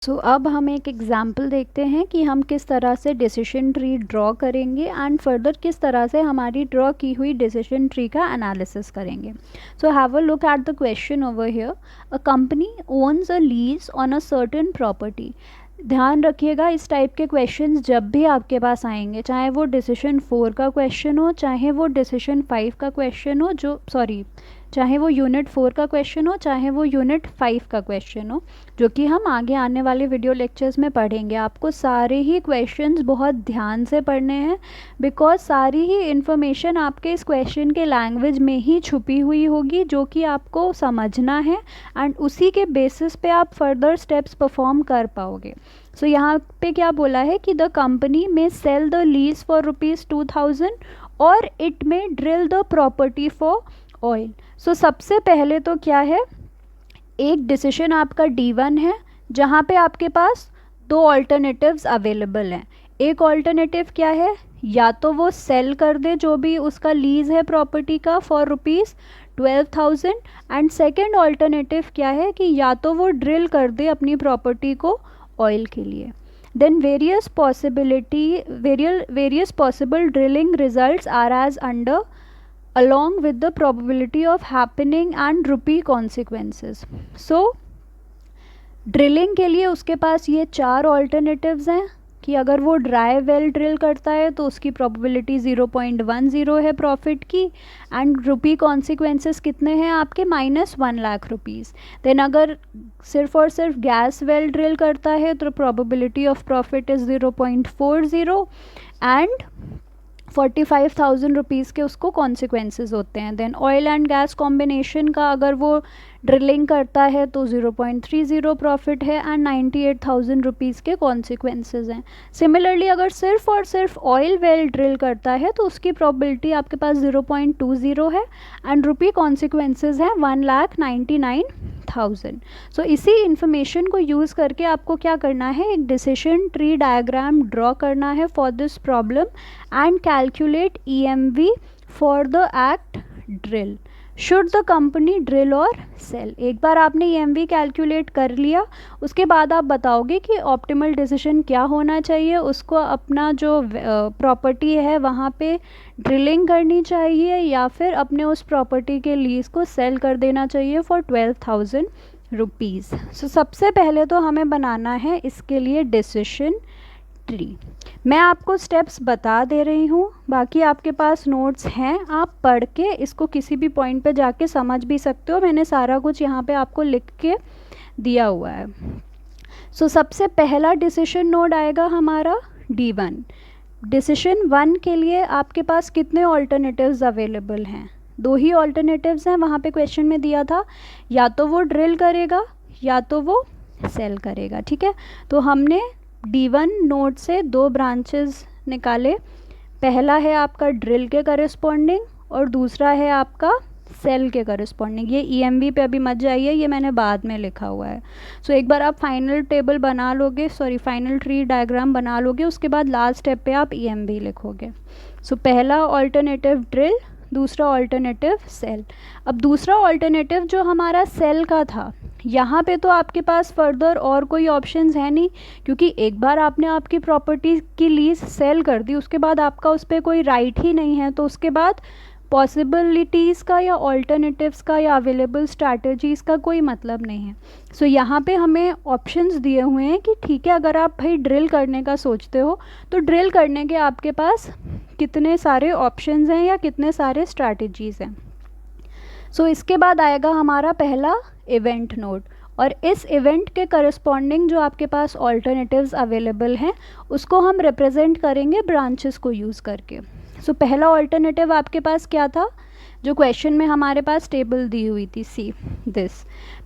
अब हम एक एग्जाम्पल देखते हैं कि हम किस तरह से डिसीजन ट्री ड्रॉ करेंगे एंड फर्दर किस तरह से हमारी ड्रॉ की हुई डिसीजन ट्री का एनालिसिस करेंगे. So have a look at the question over here. A company owns a lease on a certain property. ध्यान रखिएगा, इस टाइप के क्वेश्चंस जब भी आपके पास आएंगे, चाहे वो डिसीजन 4 का क्वेश्चन हो, चाहे वो डिसीजन 5 का क्वेश्चन हो, चाहे वो यूनिट 4 का क्वेश्चन हो, चाहे वो यूनिट 5 का क्वेश्चन हो, जो कि हम आगे आने वाले वीडियो लेक्चर्स में पढ़ेंगे. आपको सारे ही क्वेश्चंस बहुत ध्यान से पढ़ने हैं, बिकॉज सारी ही इन्फॉर्मेशन आपके इस क्वेश्चन के लैंग्वेज में ही छुपी हुई होगी, जो कि आपको समझना है एंड उसी के बेसिस पे आप फर्दर स्टेप्स परफॉर्म कर पाओगे. सो यहाँ पे क्या बोला है कि the company may sell the lease for ₹2000 और it may drill the property for oil. So सबसे पहले तो क्या है, एक डिसीजन आपका D1 है जहाँ पे आपके पास दो ऑल्टरनेटिव्स अवेलेबल हैं. एक ऑल्टरनेटिव क्या है, या तो वो सेल कर दे जो भी उसका लीज है प्रॉपर्टी का फॉर ₹12,000, एंड सेकेंड ऑल्टरनेटिव क्या है कि या तो वो ड्रिल कर दे अपनी प्रॉपर्टी को ऑयल के लिए. Then various possible drilling results are as under along with the probability of happening and rupee consequences. So drilling के लिए उसके पास ये 4 ऑल्टरनेटिव्स हैं कि अगर वो ड्राई वेल ड्रिल करता है तो उसकी प्रोबेबिलिटी 0.10 है प्रॉफिट की, एंड रुपी कॉन्सिक्वेंसेस कितने हैं आपके, -1 लाख रुपीज़. देन अगर सिर्फ और सिर्फ गैस वेल ड्रिल करता है तो probability of profit is 0.40 and 45,000 rupees के उसको कॉन्सिक्वेंसेस होते हैं. Then oil and gas combination का अगर वो ड्रिलिंग करता है तो 0.30 प्रॉफिट है एंड 98,000 रुपीज़ के कॉन्सिक्वेंसेस हैं. सिमिलरली अगर सिर्फ और सिर्फ ऑयल वेल ड्रिल करता है तो उसकी प्रोबेबिलिटी आपके पास 0.20 है एंड रुपी कॉन्सिक्वेंसेस हैं 1,99,000. सो इसी इंफॉर्मेशन को यूज़ करके आपको क्या करना है, एक डिसीजन ट्री डायग्राम ड्रॉ करना है for this problem and calculate EMV for the act drill. Should the company drill और सेल. एक बार आपने EMV कैलकुलेट कर लिया, उसके बाद आप बताओगे कि ऑप्टिमल डिसीजन क्या होना चाहिए. उसको अपना जो प्रॉपर्टी है वहाँ पे ड्रिलिंग करनी चाहिए या फिर अपने उस प्रॉपर्टी के लीज को सेल कर देना चाहिए फॉर 12,000 रुपीज़. सो सबसे पहले तो हमें बनाना है इसके लिए डिसीजन ट्री. मैं आपको स्टेप्स बता दे रही हूँ, बाकी आपके पास नोट्स हैं, आप पढ़ के इसको किसी भी पॉइंट पे जाके समझ भी सकते हो. मैंने सारा कुछ यहाँ पे आपको लिख के दिया हुआ है. सो सबसे पहला डिसीजन नोड आएगा हमारा D1. डिसीजन 1 के लिए आपके पास कितने ऑल्टरनेटिव्स अवेलेबल हैं, 2 ही ऑल्टरनेटिव्स हैं. वहाँ पे क्वेश्चन में दिया था या तो वो ड्रिल करेगा या तो वो सेल करेगा. ठीक है, तो हमने D1 नोड से 2 ब्रांचेस निकाले. पहला है आपका ड्रिल के करस्पॉन्डिंग और दूसरा है आपका सेल के करस्पॉन्डिंग. ये EMV पे अभी मत जाइए, ये मैंने बाद में लिखा हुआ है. सो एक बार आप फाइनल ट्री डायग्राम बना लोगे, उसके बाद लास्ट स्टेप पे आप EMV लिखोगे. सो पहला ऑल्टरनेटिव ड्रिल, दूसरा ऑल्टरनेटिव सेल. अब दूसरा ऑल्टरनेटिव जो हमारा सेल का था, यहाँ पे तो आपके पास फर्दर और कोई ऑप्शंस है नहीं, क्योंकि एक बार आपने आपकी प्रॉपर्टी की लीज सेल कर दी, उसके बाद आपका उस पर कोई राइट ही नहीं है. तो उसके बाद पॉसिबिलिटीज़ का या ऑल्टरनेटिव्स का या अवेलेबल स्ट्रैटेजीज़ का कोई मतलब नहीं है. सो यहाँ पे हमें ऑप्शंस दिए हुए हैं कि ठीक है, अगर आप भाई ड्रिल करने का सोचते हो तो ड्रिल करने के आपके पास कितने सारे ऑप्शंस हैं या कितने सारे स्ट्रैटेजीज़ हैं. सो इसके बाद आएगा हमारा पहला इवेंट नोड, और इस इवेंट के करस्पॉन्डिंग जो आपके पास ऑल्टरनेटिव्स अवेलेबल हैं उसको हम रिप्रेजेंट करेंगे ब्रांचेस को यूज़ करके. सो पहला ऑल्टरनेटिव आपके पास क्या था, जो क्वेश्चन में हमारे पास टेबल दी हुई थी, सी दिस.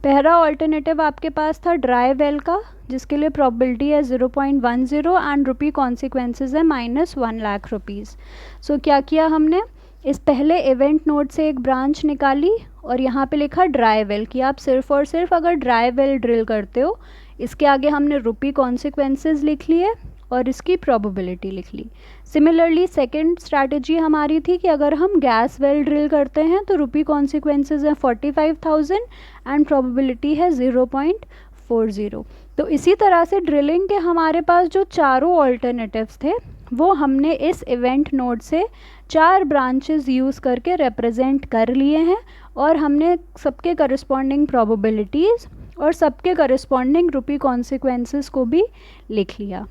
पहला ऑल्टरनेटिव आपके पास था ड्राई वेल का, जिसके लिए प्रोबेबिलिटी है 0.10 एंड रुपी कॉन्सिक्वेंसेज है -1 लाख रुपीज़. सो क्या किया हमने, इस पहले इवेंट नोड से एक ब्रांच निकाली और यहाँ पे लिखा ड्राई वेल कि आप सिर्फ और सिर्फ अगर ड्राई वेल ड्रिल करते हो. इसके आगे हमने रुपी कॉन्सिक्वेंसेस लिख लिए और इसकी प्रोबेबिलिटी लिख ली. सिमिलरली सेकंड स्ट्रैटेजी हमारी थी कि अगर हम गैस वेल ड्रिल करते हैं तो रुपी कॉन्सिक्वेंसेज है 45,000 एंड प्रोबेबिलिटी है 0.40. तो इसी तरह से ड्रिलिंग के हमारे पास जो चारों ऑल्टरनेटिव्स थे वो हमने इस इवेंट नोड से 4 ब्रांचेस यूज़ करके रिप्रेजेंट कर लिए हैं और हमने सबके करस्पॉन्डिंग प्रोबेबिलिटीज़ और सबके करस्पॉन्डिंग रुपी कॉन्सिक्वेंसेस को भी लिख लिया।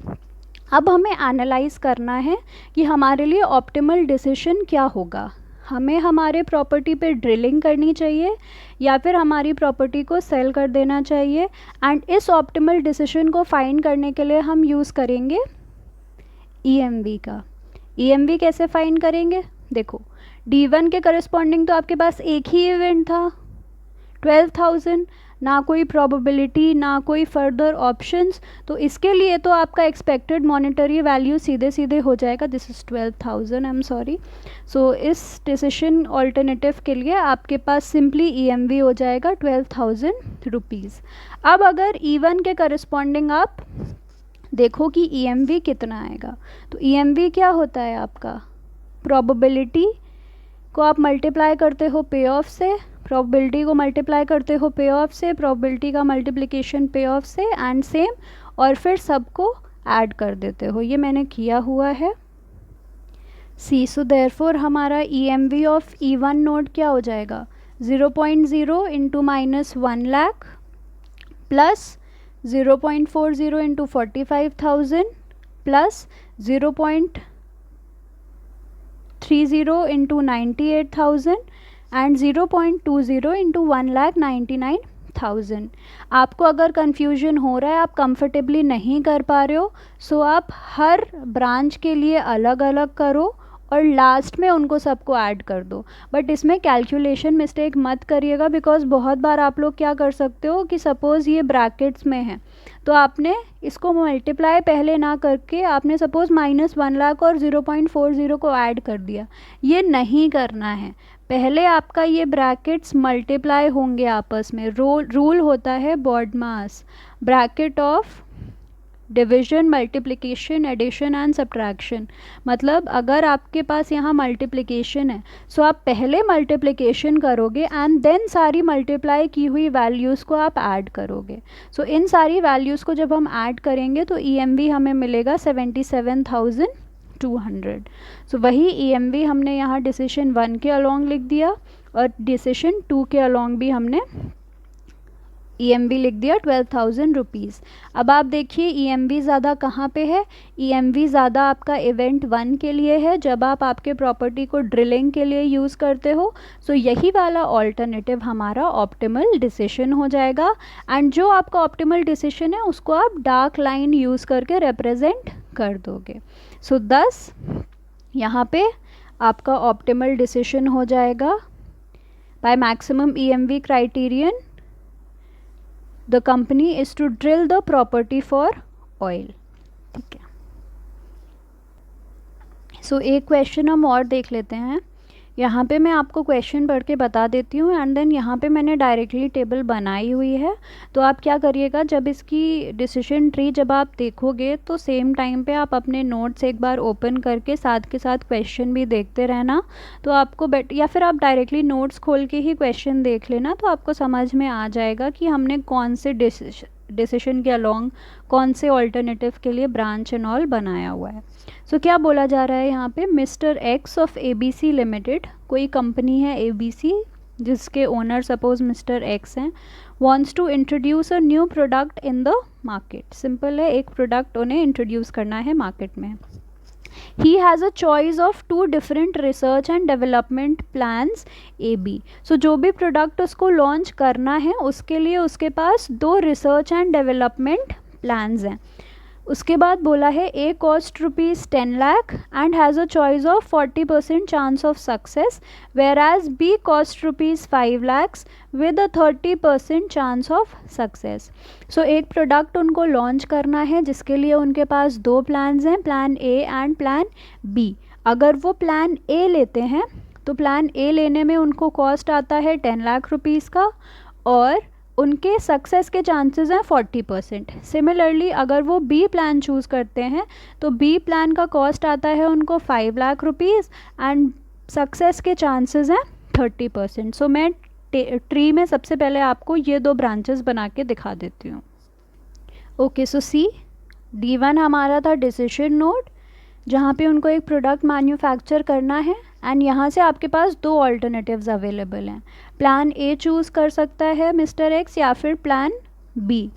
अब हमें एनालाइज करना है कि हमारे लिए ऑप्टिमल डिसीजन क्या होगा। हमें हमारे प्रॉपर्टी पे ड्रिलिंग करनी चाहिए या फिर हमारी प्रॉपर्टी को सेल कर देना चाहिए। एंड इस ऑप्टिमल डिसीजन को फाइंड करने के लिए हम यूज़ करेंगे EMV का। EMV कैसे फाइंड करेंगे? देखो, D1 के करस्पॉन्डिंग तो आपके पास एक ही इवेंट था 12,000, ना कोई प्रोबेबिलिटी ना कोई फर्दर ऑप्शंस, तो इसके लिए तो आपका एक्सपेक्टेड मॉनेटरी वैल्यू सीधे सीधे हो जाएगा, this is 12,000, I am sorry. So इस डिसीजन ऑल्टरनेटिव के लिए आपके पास सिंपली EMV हो जाएगा 12,000 रुपीज़। अब अगर E1 के करस्पॉन्डिंग आप देखो कि EMV कितना आएगा, तो EMV क्या होता है आपका, प्रोबेबिलिटी को आप मल्टीप्लाई करते हो पे ऑफ से, प्रोबेबिलिटी को मल्टीप्लाई करते हो पे ऑफ से, प्रोबेबिलिटी का मल्टीप्लिकेशन पे ऑफ से एंड सेम, और फिर सबको ऐड कर देते हो। ये मैंने किया हुआ है सी। सो देयरफॉर हमारा EMV ऑफ E1 नोड क्या हो जाएगा, 0.0 into minus 1 lakh plus 0.40 into 45,000 plus 0.30 into 98,000 and 0.20 into 1,99,000। आपको अगर कन्फ्यूजन हो रहा है, आप कंफर्टेबली नहीं कर पा रहे हो, सो आप हर ब्रांच के लिए अलग अलग करो और लास्ट में उनको सबको ऐड कर दो। बट इसमें कैलकुलेशन मिस्टेक मत करिएगा, बिकॉज बहुत बार आप लोग क्या कर सकते हो कि सपोज़ ये ब्रैकेट्स में है तो आपने इसको मल्टीप्लाई पहले ना करके आपने सपोज़ -1 लाख और 0.40 को ऐड कर दिया। ये नहीं करना है, पहले आपका ये ब्रैकेट्स मल्टीप्लाई होंगे आपस में। रूल होता है BODMAS, bracket of division, multiplication, addition and subtraction. मतलब अगर आपके पास यहाँ मल्टीप्लिकेशन है, सो आप पहले मल्टीप्लिकेशन करोगे एंड देन सारी मल्टीप्लाई की हुई वैल्यूज़ को आप ऐड करोगे। सो इन सारी वैल्यूज़ को जब हम ऐड करेंगे तो EMV हमें मिलेगा 77,200। सो वही EMV हमने यहाँ डिसीजन 1 के अलॉन्ग लिख दिया और डिसीजन 2 के अलॉन्ग भी हमने EMV लिख दिया 12,000 रुपीज़। अब आप देखिए EMV ज़्यादा कहाँ पे है, EMV ज़्यादा आपका इवेंट 1 के लिए है, जब आप आपके प्रॉपर्टी को ड्रिलिंग के लिए यूज़ करते हो। सो यही वाला ऑल्टरनेटिव हमारा ऑप्टिमल डिसीजन हो जाएगा। एंड जो आपका ऑप्टिमल डिसीजन है उसको आप डार्क लाइन यूज़ करके रिप्रेजेंट कर दोगे। सो 10 यहाँ पे आपका ऑप्टिमल डिसीजन हो जाएगा by maximum EMV criterion the company is to drill the property for oil. ठीक है, सो एक क्वेश्चन हम और देख लेते हैं। यहाँ पे मैं आपको क्वेश्चन पढ़ के बता देती हूँ एंड देन यहाँ पे मैंने डायरेक्टली टेबल बनाई हुई है। तो आप क्या करिएगा, जब इसकी डिसीजन ट्री जब आप देखोगे तो सेम टाइम पे आप अपने नोट्स एक बार ओपन करके साथ के साथ क्वेश्चन भी देखते रहना, तो आपको या फिर आप डायरेक्टली नोट्स खोल के ही क्वेश्चन देख लेना, तो आपको समझ में आ जाएगा कि हमने कौन से डिसीजन के अलॉन्ग कौन से ऑल्टरनेटिव के लिए ब्रांच एंड ऑल बनाया हुआ है। सो क्या बोला जा रहा है यहाँ पे, mister X of ABC limited, कोई कंपनी है ABC जिसके ओनर सपोज मिस्टर एक्स हैं, wants to introduce a new product in the market. Simple है, एक प्रोडक्ट उन्हें इंट्रोड्यूस करना है मार्केट में। He has a choice of 2 different research and development plans AB। So जो भी प्रोडक्ट उसको लॉन्च करना है उसके लिए उसके पास 2 रिसर्च एंड डेवलपमेंट प्लान्स हैं। उसके बाद बोला है A cost ₹10 lakh and has a choice of 40% chance of success, whereas B cost ₹5 lakhs with a 30% chance of success. So एक प्रोडक्ट उनको लॉन्च करना है जिसके लिए उनके पास 2 प्लान्स हैं, plan A and plan B। अगर वो प्लान A लेते हैं तो प्लान A लेने में उनको कॉस्ट आता है 10 लाख रुपीज़ का और उनके सक्सेस के चांसेस हैं 40%। सिमिलरली अगर वो B प्लान चूज़ करते हैं तो B प्लान का कॉस्ट आता है उनको 5 लाख रुपीज़ एंड सक्सेस के चांसेस हैं 30%। सो मैं ट्री में सबसे पहले आपको ये 2 ब्रांचेस बना के दिखा देती हूँ। ओके, सो सी D1 हमारा था डिसीजन नोड, जहाँ पे उनको एक प्रोडक्ट मैन्युफैक्चर करना है, एंड यहाँ से आपके पास दो ऑल्टरनेटिव्स अवेलेबल हैं। प्लान ए चूज़ कर सकता है मिस्टर एक्स या फिर प्लान बी।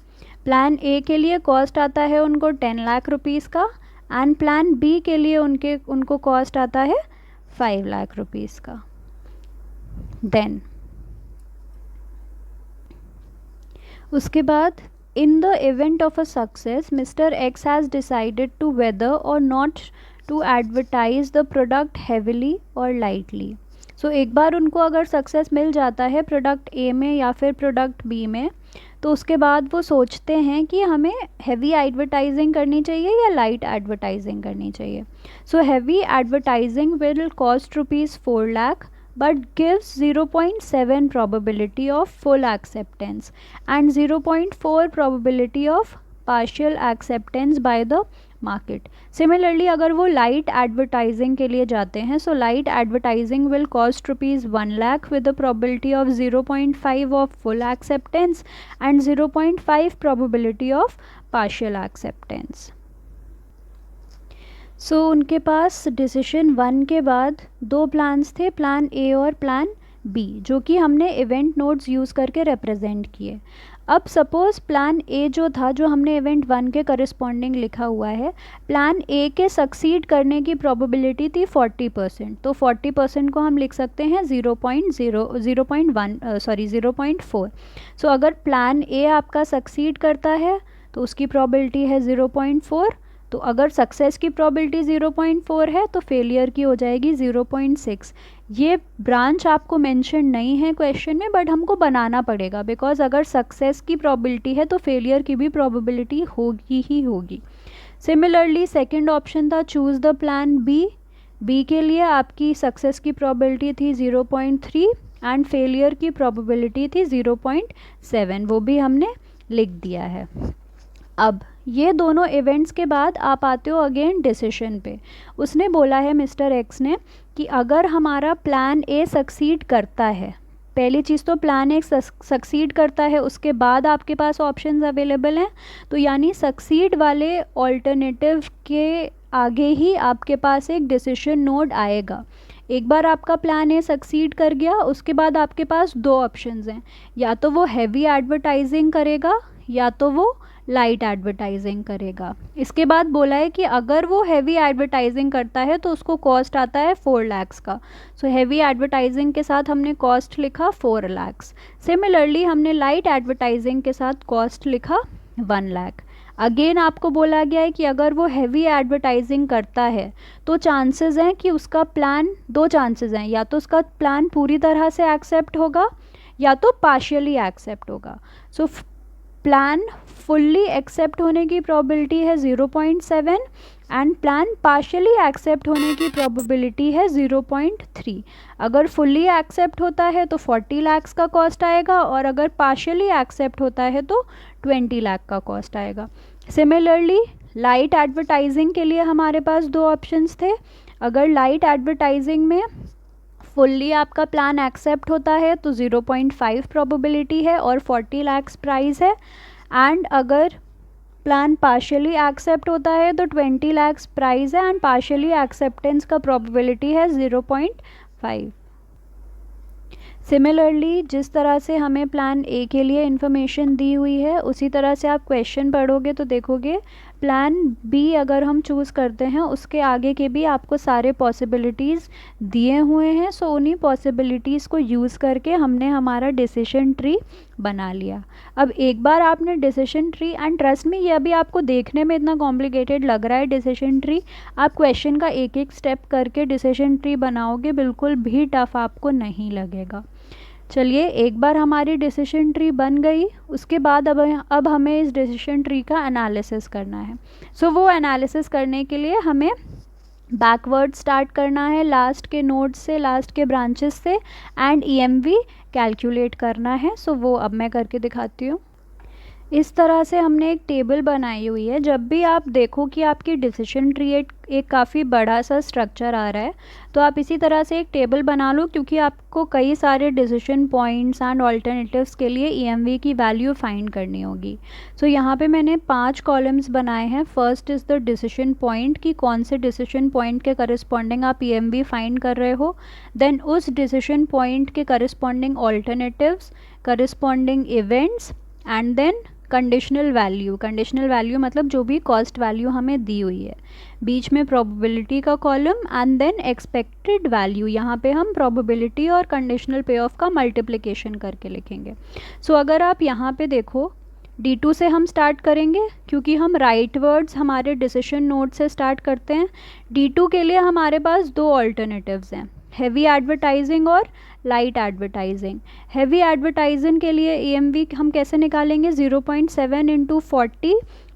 प्लान ए के लिए कॉस्ट आता है उनको 10 लाख रुपीज़ का, एंड प्लान बी के लिए उनको कॉस्ट आता है 5 लाख रुपीज़ का। देन उसके बाद in the event of a success Mr X has decided to whether or not to advertise the product heavily or lightly. So एक बार उनको अगर सक्सेस मिल जाता है प्रोडक्ट ए में या फिर प्रोडक्ट बी में, तो उसके बाद वो सोचते हैं कि हमें हैवी एडवर्टाइजिंग करनी चाहिए या लाइट एडवर्टाइजिंग करनी चाहिए। So heavy advertising will cost ₹4 lakh but gives 0.7 probability of full acceptance and 0.4 probability of partial acceptance by the market. Similarly अगर वो light advertising के लिए जाते हैं, so light advertising will cost ₹1 lakh with a probability of 0.5 of full acceptance and 0.5 probability of partial acceptance. सो उनके पास decision 1 के बाद दो प्लान्स थे, प्लान ए और प्लान बी, जो कि हमने इवेंट नोड्स यूज़ करके रिप्रेजेंट किए। अब सपोज़ प्लान ए जो था, जो हमने इवेंट 1 के करस्पॉन्डिंग लिखा हुआ है, प्लान ए के सक्सीड करने की प्रोबेबिलिटी थी 40%, तो 40% को हम लिख सकते हैं 0.4। सो अगर प्लान ए आपका सक्सीड करता है तो उसकी प्रोबेबिलिटी है 0.4, तो अगर सक्सेस की प्रोबेबिलिटी 0.4 है तो फेलियर की हो जाएगी 0.6। ये ब्रांच आपको मेंशन नहीं है क्वेश्चन में, बट हमको बनाना पड़ेगा, बिकॉज अगर सक्सेस की प्रोबेबिलिटी है तो फेलियर की भी प्रोबेबिलिटी होगी ही होगी। सिमिलरली सेकंड ऑप्शन था choose the plan B. B के लिए आपकी सक्सेस की प्रोबेबिलिटी थी 0.3 एंड फेलियर की प्रोबेबिलिटी थी 0.7, वो भी हमने लिख दिया है। अब ये दोनों इवेंट्स के बाद आप आते हो अगेन डिसीजन पे। उसने बोला है मिस्टर एक्स ने कि अगर हमारा प्लान ए सक्सीड करता है, पहली चीज़ तो प्लान ए सक्सीड करता है, उसके बाद आपके पास ऑप्शंस अवेलेबल हैं, तो यानी सक्सीड वाले ऑल्टरनेटिव के आगे ही आपके पास एक डिसीजन नोड आएगा। एक बार आपका प्लान ए सक्सीड कर गया, उसके बाद आपके पास दो ऑप्शंस हैं, या तो वो हैवी एडवर्टाइजिंग करेगा या तो वो लाइट एडवर्टाइजिंग करेगा। इसके बाद बोला है कि अगर वो हैवी एडवर्टाइजिंग करता है तो उसको कॉस्ट आता है 4 लाख का। सो हैवी एडवर्टाइजिंग के साथ हमने कॉस्ट लिखा 4 लाख। सिमिलरली हमने लाइट एडवर्टाइजिंग के साथ कॉस्ट लिखा 1 लाख। अगेन आपको बोला गया है कि अगर वो हैवी एडवर्टाइजिंग करता है तो चांसेस हैं कि उसका प्लान, दो चांसेस हैं, या तो उसका प्लान पूरी तरह से एक्सेप्ट होगा या तो पार्शियली एक्सेप्ट होगा। सो प्लान फुल्ली एक्सेप्ट होने की प्रोबेबिलिटी है 0.7 एंड प्लान पार्शियली एक्सेप्ट होने की प्रोबेबिलिटी है 0.3। अगर फुल्ली एक्सेप्ट होता है तो 40 लाख का कॉस्ट आएगा, और अगर पार्शियली एक्सेप्ट होता है तो 20 लाख का कॉस्ट आएगा। सिमिलरली लाइट एडवर्टाइजिंग के लिए हमारे पास दो ऑप्शंस थे। अगर लाइट एडवर्टाइजिंग में फुल्ली आपका प्लान एक्सेप्ट होता है तो 0.5 प्रोबेबिलिटी है और 40 लाख प्राइस है, एंड अगर प्लान पार्शियली एक्सेप्ट होता है तो 20 लाख प्राइस है एंड पार्शियली एक्सेप्टेंस का प्रोबेबिलिटी है 0.5। सिमिलरली जिस तरह से हमें प्लान ए के लिए इन्फॉर्मेशन दी हुई है, उसी तरह से आप क्वेश्चन पढ़ोगे तो देखोगे प्लान बी अगर हम चूज़ करते हैं उसके आगे के भी आपको सारे पॉसिबिलिटीज़ दिए हुए हैं। सो उन्हीं पॉसिबिलिटीज़ को यूज़ करके हमने हमारा डिसीजन ट्री बना लिया। अब एक बार आपने डिसीजन ट्री, एंड ट्रस्ट में ये अभी आपको देखने में इतना कॉम्प्लिकेटेड लग रहा है डिसीजन ट्री, आप क्वेश्चन का एक एक स्टेप करके डिसीजन ट्री बनाओगे, बिल्कुल भी टफ आपको नहीं लगेगा। चलिए, एक बार हमारी डिसीजन ट्री बन गई, उसके बाद अब हमें इस डिसीजन ट्री का एनालिसिस करना है। सो वो एनालिसिस करने के लिए हमें बैकवर्ड स्टार्ट करना है, लास्ट के नोड्स से, लास्ट के ब्रांचेस से, एंड EMV कैलकुलेट करना है। सो वो अब मैं करके दिखाती हूँ। इस तरह से हमने एक टेबल बनाई हुई है। जब भी आप देखो कि आपकी डिसीजन ट्री एक काफ़ी बड़ा सा स्ट्रक्चर आ रहा है, तो आप इसी तरह से एक टेबल बना लो, क्योंकि आपको कई सारे डिसीजन पॉइंट्स एंड ऑल्टरनेटिव्स के लिए ईएमवी की वैल्यू फाइंड करनी होगी। सो यहाँ पे मैंने 5 कॉलम्स बनाए हैं। First is the decision point, कि कौन से डिसीजन पॉइंट के करस्पॉन्डिंग आप ईएमवी फाइंड कर रहे हो। देन उस डिसीजन पॉइंट के corresponding alternatives, corresponding events, and then conditional value. Conditional value मतलब जो भी कॉस्ट वैल्यू हमें दी हुई है। बीच में प्रोबेबिलिटी का column and then expected value. यहाँ पे हम प्रोबेबिलिटी और कंडीशनल पे ऑफ का मल्टीप्लिकेशन करके लिखेंगे। सो अगर आप यहाँ पे देखो, D2 से हम स्टार्ट करेंगे, क्योंकि हम राइट वर्ड्स हमारे डिसीजन नोट से स्टार्ट करते हैं। D2 के लिए हमारे पास 2 ऑल्टरनेटिव्स हैं, हेवी एडवर्टाइजिंग और लाइट एडवर्टाइजिंग। हेवी एडवर्टाइजिंग के लिए EMV हम कैसे निकालेंगे, 0.7 इंटू 40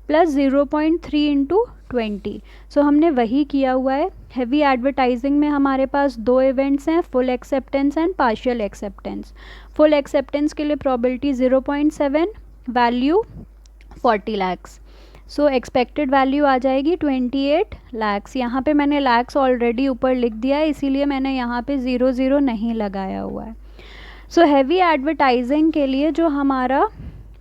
प्लस 0.3 इंटू 20। सो हमने वही किया हुआ है। हेवी एडवर्टाइजिंग में हमारे पास 2 इवेंट्स हैं, full acceptance and partial acceptance. Full acceptance के लिए probability 0.7, value 40 lakhs. So expected value आ जाएगी 28 लैक्स। यहाँ पे मैंने लैक्स ऑलरेडी ऊपर लिख दिया है, इसीलिए मैंने यहाँ पे 00 नहीं लगाया हुआ है। सो हैवी एडवर्टाइजिंग के लिए जो हमारा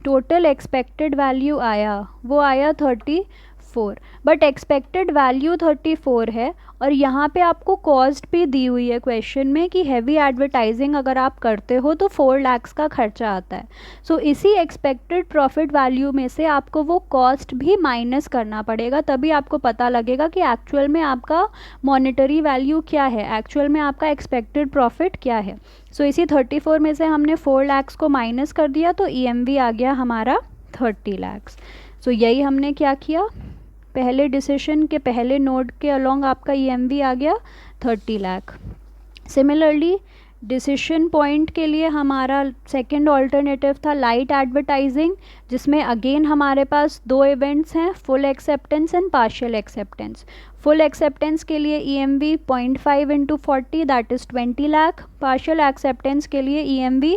टोटल एक्सपेक्टेड वैल्यू आया वो आया 34, बट एक्सपेक्टेड वैल्यू 34 है, और यहाँ पे आपको कॉस्ट भी दी हुई है क्वेश्चन में कि हैवी एडवर्टाइजिंग अगर आप करते हो तो 4 लाख्स का खर्चा आता है। सो इसी एक्सपेक्टेड प्रॉफिट वैल्यू में से आपको वो कॉस्ट भी माइनस करना पड़ेगा, तभी आपको पता लगेगा कि एक्चुअल में आपका मॉनेटरी वैल्यू क्या है, एक्चुअल में आपका एक्सपेक्टेड प्रॉफिट क्या है। सो इसी 34 में से हमने 4 लाख्स को माइनस कर दिया, तो EMV आ गया हमारा 30 लाख्स। सो यही हमने क्या किया, पहले डिसीजन के पहले नोड के अलोंग आपका EMV आ गया 30 लाख। सिमिलरली डिसीजन पॉइंट के लिए हमारा सेकंड ऑल्टरनेटिव था लाइट एडवर्टाइजिंग, जिसमें अगेन हमारे पास 2 इवेंट्स हैं, full acceptance and partial acceptance. Full acceptance के लिए EMV 0.5 into 40 that is 20 lakh. Partial acceptance के लिए EMV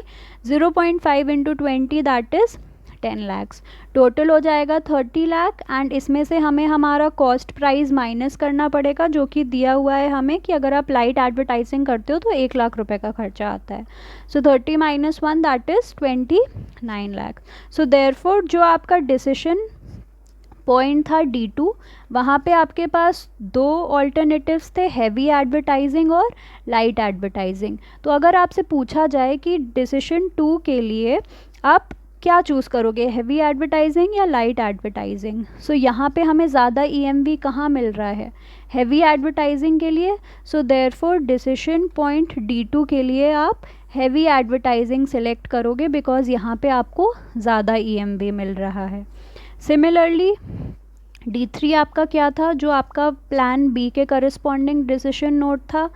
0.5 into 20 that is 10 lakhs. Total हो जाएगा 30 लाख, एंड इसमें से हमें हमारा कॉस्ट प्राइस माइनस करना पड़ेगा, जो कि दिया हुआ है हमें कि अगर आप लाइट एडवर्टाइजिंग करते हो तो 1 लाख रुपए का खर्चा आता है। सो 30 minus 1 that is 29 lakh. So therefore जो आपका डिसीजन पॉइंट था D2, वहाँ पे आपके पास 2 ऑल्टरनेटिव्स थे, हैवी एडवर्टाइजिंग और लाइट एडवर्टाइजिंग। तो अगर आपसे पूछा जाए कि डिसीजन 2 के लिए आप क्या चूज़ करोगे, हैवी एडवर्टाइजिंग या लाइट एडवर्टाइजिंग। सो यहाँ पे हमें ज़्यादा EMV कहाँ मिल रहा है, हैवी एडवर्टाइजिंग के लिए। So therefore decision point D2 के लिए आप हैवी एडवर्टाइजिंग सिलेक्ट करोगे, बिकॉज यहाँ पे आपको ज़्यादा EMV मिल रहा है। सिमिलरली D3 आपका क्या था, जो आपका प्लान B के करस्पॉन्डिंग डिसीजन नोट था।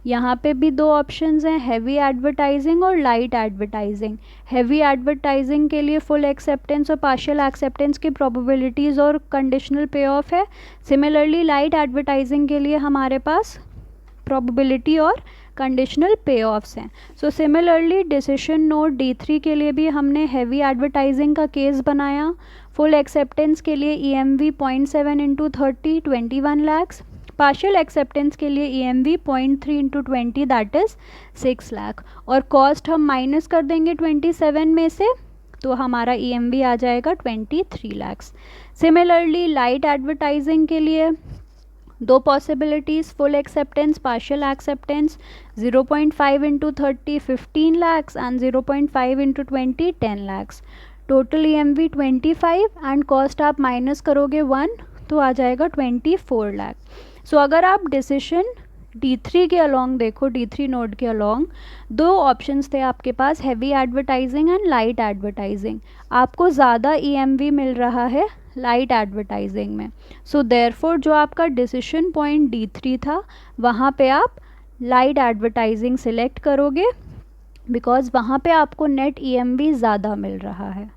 यहाँ पे भी 2 ऑप्शंस हैं, हैवी एडवर्टाइजिंग और लाइट एडवर्टाइजिंग। हैवी एडवर्टाइजिंग के लिए फुल एक्सेप्टेंस और पार्शियल एक्सेप्टेंस की प्रोबेबिलिटीज़ और कंडीशनल पे ऑफ है। सिमिलरली लाइट एडवर्टाइजिंग के लिए हमारे पास प्रोबेबिलिटी और कंडीशनल पे ऑफ्स हैं। So similarly decision note D3 के लिए भी हमने हैवी एडवर्टाइजिंग का केस बनाया। फुल एक्सेप्टेंस के लिए EMV 0.7 into 30 21 lakhs. Partial acceptance के लिए EMV 0.3 into 20 that is 6 lakh, और कॉस्ट हम माइनस कर देंगे 27 में से, तो हमारा EMV आ जाएगा 23 लैक्स। सिमिलरली लाइट एडवर्टाइजिंग के लिए 2 possibilities, full acceptance partial acceptance. 0.5 into 30 15 lakhs and 0.5 into 20 10 lakhs. Total EMV 25 and cost आप माइनस करोगे 1, तो आ जाएगा 24 लाख। सो अगर आप डिसीजन D3 के अलोंग देखो, D3 नोड के अलोंग 2 ऑप्शंस थे आपके पास, heavy advertising and light advertising. आपको ज़्यादा EMV मिल रहा है लाइट एडवर्टाइजिंग में। सो देयरफॉर जो आपका डिसीजन पॉइंट D3 था, वहाँ पे आप लाइट एडवर्टाइजिंग सिलेक्ट करोगे, बिकॉज वहाँ पे आपको नेट EMV ज़्यादा मिल रहा है।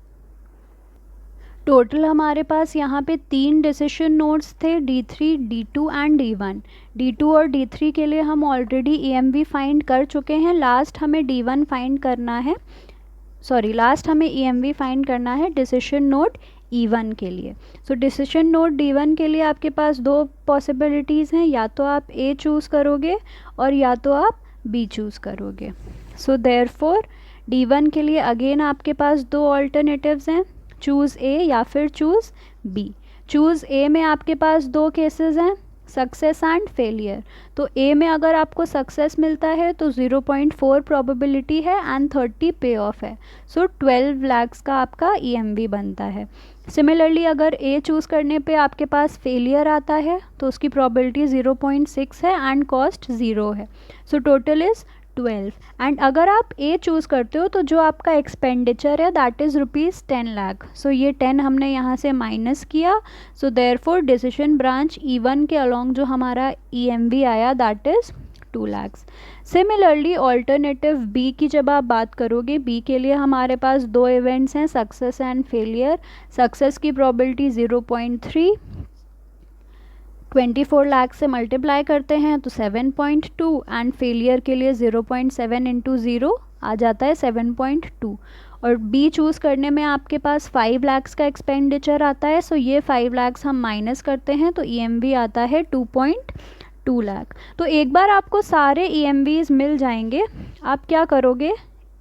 टोटल हमारे पास यहाँ पे 3 डिसीजन नोड्स थे, D3, D2 and D1। D2 और D3 के लिए हम ऑलरेडी EMV फाइंड कर चुके हैं, लास्ट हमें D1 फाइंड करना है। सॉरी लास्ट हमें EMV फाइंड करना है डिसीजन नोड E1 के लिए। सो डिसीजन नोड D1 के लिए आपके पास दो पॉसिबिलिटीज़ हैं, या तो आप A चूज़ करोगे और या तो आप B चूज़ करोगे। सो देयरफॉर D1 के लिए अगेन आपके पास दो ऑल्टरनेटिव्स हैं, चूज़ A या फिर चूज़ B। चूज़ A में आपके पास दो केसेस हैं, सक्सेस एंड फेलियर। तो A में अगर आपको सक्सेस मिलता है तो 0.4 प्रोबेबिलिटी है एंड 30 पे ऑफ है। सो 12 लाख्स का आपका EMV बनता है। सिमिलरली अगर A चूज़ करने पे आपके पास फेलियर आता है तो उसकी प्रोबेबिलिटी 0.6 है एंड कॉस्ट 0 है। So total is 12। एंड अगर आप A चूज़ करते हो तो जो आपका एक्सपेंडिचर है दैट इज़ ₹10 लाख। सो ये 10 हमने यहाँ से माइनस किया। So therefore decision branch E1 के अलॉन्ग जो हमारा EMV आया that is 2 lakhs। Similarly alternative B की जब आप बात करोगे, B के लिए हमारे पास दो इवेंट्स हैं, सक्सेस एंड फेलियर। सक्सेस की प्रोबेबिलिटी 0.3, 24 लाख से मल्टीप्लाई करते हैं तो 7.2 एंड फेलियर के लिए 0.7 इंटू 0 आ जाता है 7.2। और B चूज़ करने में आपके पास 5 लाख्स का एक्सपेंडिचर आता है। सो ये 5 लाख्स हम माइनस करते हैं तो EMV आता है 2.2 लाख। तो एक बार आपको सारे EMVs मिल जाएंगे, आप क्या करोगे,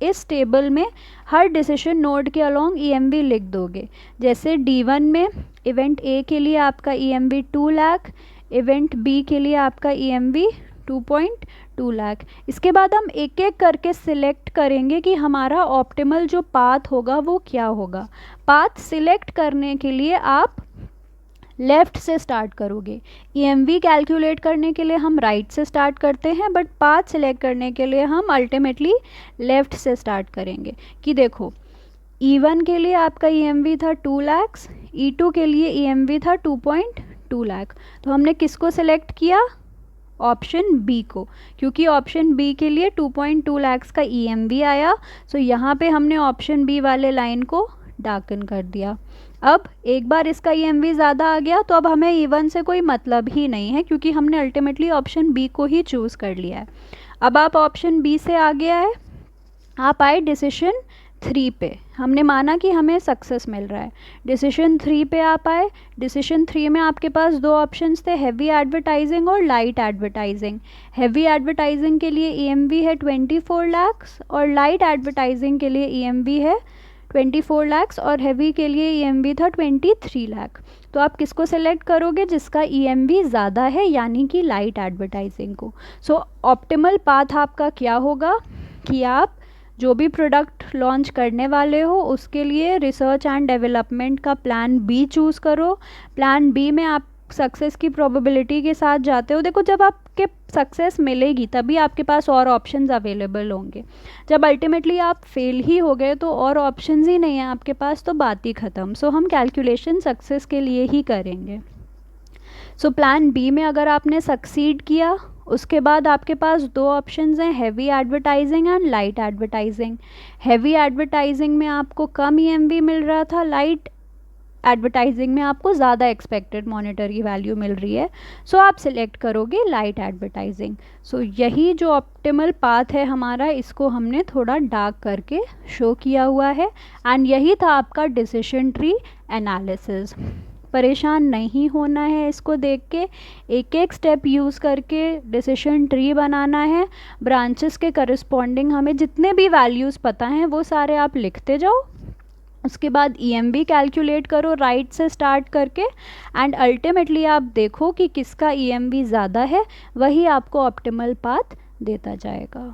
इस टेबल में हर डिसीजन नोड के अलॉन्ग EMV लिख दोगे। जैसे D1 में इवेंट A के लिए आपका EMV 2 लाख, इवेंट B के लिए आपका EMV 2.2 लाख। इसके बाद हम एक एक करके सिलेक्ट करेंगे कि हमारा ऑप्टिमल जो पाथ होगा वो क्या होगा। पाथ सिलेक्ट करने के लिए आप लेफ़्ट से स्टार्ट करोगे। EMV कैलकुलेट करने के लिए हम राइट से स्टार्ट करते हैं, बट पाथ सिलेक्ट करने के लिए हम अल्टीमेटली लेफ़्ट से स्टार्ट करेंगे। कि देखो E1 के लिए आपका EMV था 2 lakhs, E2 के लिए EMV था 2.2 लाख। तो हमने किसको सिलेक्ट किया, ऑप्शन B को, क्योंकि ऑप्शन B के लिए 2.2 lakhs का EMV आया। सो यहाँ पे हमने ऑप्शन B वाले लाइन को डार्कन कर दिया। अब एक बार इसका EMV ज़्यादा आ गया तो अब हमें E1 से कोई मतलब ही नहीं है, क्योंकि हमने अल्टीमेटली ऑप्शन B को ही चूज़ कर लिया है। अब आप ऑप्शन B से आ गया है, आप आए डिसीजन 3 पे, हमने माना कि हमें सक्सेस मिल रहा है। डिसीजन 3 पे आप आए। डिसीजन 3 में आपके पास दो ऑप्शंस थे, हैवी एडवर्टाइजिंग और लाइट एडवर्टाइजिंग। हैवी एडवर्टाइजिंग के लिए EMV है 24 lakhs और लाइट एडवर्टाइजिंग के लिए EMV है 24 lakhs और हैवी के लिए EMV था 23 लाख। तो आप किसको सेलेक्ट करोगे, जिसका EMV ज़्यादा है, यानी कि लाइट एडवर्टाइजिंग को। सो ऑप्टिमल पाथ आपका क्या होगा कि आप जो भी प्रोडक्ट लॉन्च करने वाले हो उसके लिए रिसर्च एंड डेवलपमेंट का प्लान B चूज़ करो। प्लान B में आप सक्सेस की प्रोबेबिलिटी के साथ जाते हो। देखो जब आपके सक्सेस मिलेगी तभी आपके पास और ऑप्शंस अवेलेबल होंगे। जब अल्टीमेटली आप फेल ही हो गए तो और ऑप्शंस ही नहीं है आपके पास, तो बात ही ख़त्म। सो हम कैलकुलेशन सक्सेस के लिए ही करेंगे। सो प्लान B में अगर आपने सक्सीड किया, उसके बाद आपके पास दो ऑप्शंस हैं, heavy advertising and light advertising. Heavy advertising में आपको कम EMV मिल रहा था, लाइट एडवर्टाइजिंग में आपको ज़्यादा एक्सपेक्टेड मॉनेटरी वैल्यू मिल रही है। सो आप सिलेक्ट करोगे लाइट एडवर्टाइजिंग। सो यही जो ऑप्टिमल पाथ है हमारा, इसको हमने थोड़ा डार्क करके शो किया हुआ है। एंड यही था आपका डिसीजन ट्री एनालिसिस। परेशान नहीं होना है इसको देख के, एक एक स्टेप यूज़ करके डिसीजन ट्री बनाना है। ब्रांचेस के करस्पॉन्डिंग हमें जितने भी वैल्यूज़ पता हैं वो सारे आप लिखते जाओ। उसके बाद EMV कैलकुलेट करो राइट से स्टार्ट करके, एंड अल्टीमेटली आप देखो कि किसका EMV ज़्यादा है, वही आपको ऑप्टिमल पाथ देता जाएगा।